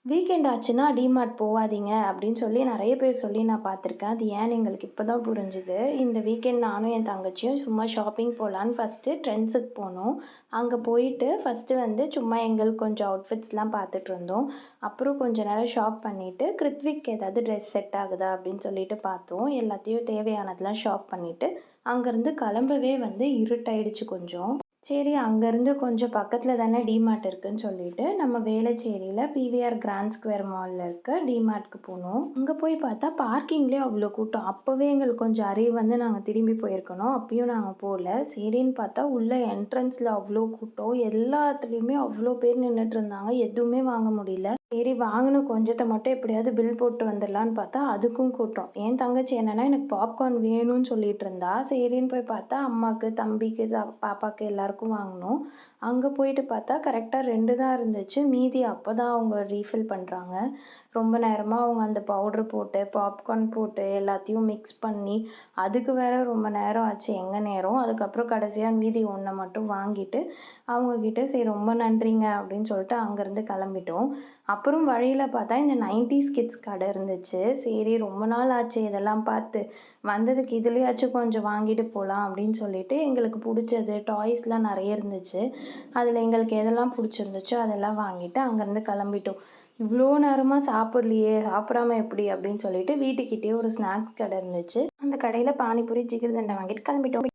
Weekend ஆச்சுன்னா DMart போவாதீங்க அப்படின்னு சொல்லி நெறைய பேர் சொல்லி நான் பார்த்துருக்கேன். அது ஏன்னு எங்களுக்கு இப்போ தான் புரிஞ்சுது. இந்த வீக்கெண்ட் நானும் என் தங்கச்சியும் சும்மா ஷாப்பிங் போலான்னு ஃபஸ்ட்டு ட்ரெண்ட்ஸுக்கு போனோம். அங்க போயிட்டு ஃபஸ்ட்டு வந்து சும்மா எங்களுக்கு கொஞ்சம் அவுட்ஃபிட்ஸ்லாம் பார்த்துட்ருந்தோம். அப்புறம் கொஞ்ச நேரம் ஷாப் பண்ணிட்டு, கிருத்விக் ஏதாவது ட்ரெஸ் செட் ஆகுதா அப்படின்னு சொல்லிட்டு பார்த்தோம். எல்லாத்தையும் தேவையானதெல்லாம் ஷாப் பண்ணிட்டு, அங்கேருந்து கிளம்பவே வந்து இருட்டாயிடுச்சு கொஞ்சம். சரி, அங்கேருந்து கொஞ்சம் பக்கத்துல தானே டிமார்ட் இருக்குன்னு சொல்லிட்டு, நம்ம வேளச்சேரியில பிவிஆர் கிராண்ட் ஸ்கொயர் மால்ல இருக்க டிமார்ட்க்கு போனோம். அங்க போய் பார்த்தா பார்க்கிங்லயே அவ்ளோ கூட்டம். அப்பவே எங்களுக்கு கொஞ்சம் அறிவு வந்து நாங்க திரும்பி போயிருக்கணும். அப்பயும் நாங்க போல. சரின்னு பார்த்தா உள்ள என்ட்ரன்ஸ்ல அவ்ளோ கூட்டம். எல்லாத்துலயுமே அவ்ளோ பேர் நின்னுட்டுருந்தாங்க. எதுவுமே வாங்க முடியல. சரி, வாங்குன கொஞ்சத்த மட்டும் எப்படியாவது பில் போட்டு வந்துடலான்னு பார்த்தா, அதுக்கும் கூட்டம். என் தங்கச்சி என்னன்னா, எனக்கு பாப்கார்ன் வேணும்னு சொல்லிட்டு இருந்தா. சரின்னு போய் பார்த்தா, அம்மாக்கு, தம்பிக்கு, பாப்பாக்கு எல்லாருக்கும் வாங்குனோம். அங்க போயிட்டு பார்த்தா, கரெக்ட்டா 2 தான் இருந்துச்சு. மீதி அப்பதான் அவங்க ரீஃபில் பண்றாங்க. ரொம்ப நேரமா அவங்க அந்த பவுடர் போட்டு, பாப்கார்ன் போட்டு, எல்லாத்தையும் மிக்ஸ் பண்ணி, அதுக்கு வேற ரொம்ப நேரம் ஆச்சு. எங்க நேரம். அதுக்கப்புறம் கடைசியா மீதி 1 மட்டும் வாங்கிட்டு, அவங்க கிட்ட "சரி ரொம்ப நன்றிங்க" அப்படின்னு சொல்லிட்டு அங்கேருந்து கிளம்பிட்டோம். அப்புறம் வழியில பார்த்தா இந்த 90ஸ் கிட்ஸ் கடை இருந்துச்சு. சரி, ரொம்ப நாள் ஆச்சு இதெல்லாம் பார்த்து. வந்ததுக்கு இதுலயாச்சும் கொஞ்சம் வாங்கிட்டு போலாம் அப்படின்னு சொல்லிட்டு, எங்களுக்கு புடிச்சது டாய்ஸ்லாம் நெறைய இருந்துச்சு. அதில எங்களுக்கு எதெல்லாம் புடிச்சிருந்துச்சோ அதெல்லாம் வாங்கிட்டு அங்கேருந்து கிளம்பிட்டோம். இவ்ளோ நேரமா சாப்பிடலையே, சாப்பிடாம எப்படி அப்படின்னு சொல்லிட்டு வீட்டுக்கிட்டயே ஒரு ஸ்நாக்ஸ் கடை இருந்துச்சு. அந்த கடையில பானிபூரி, ஜிகர்தண்டா வாங்கிட்டு கிளம்பிட்டோம்.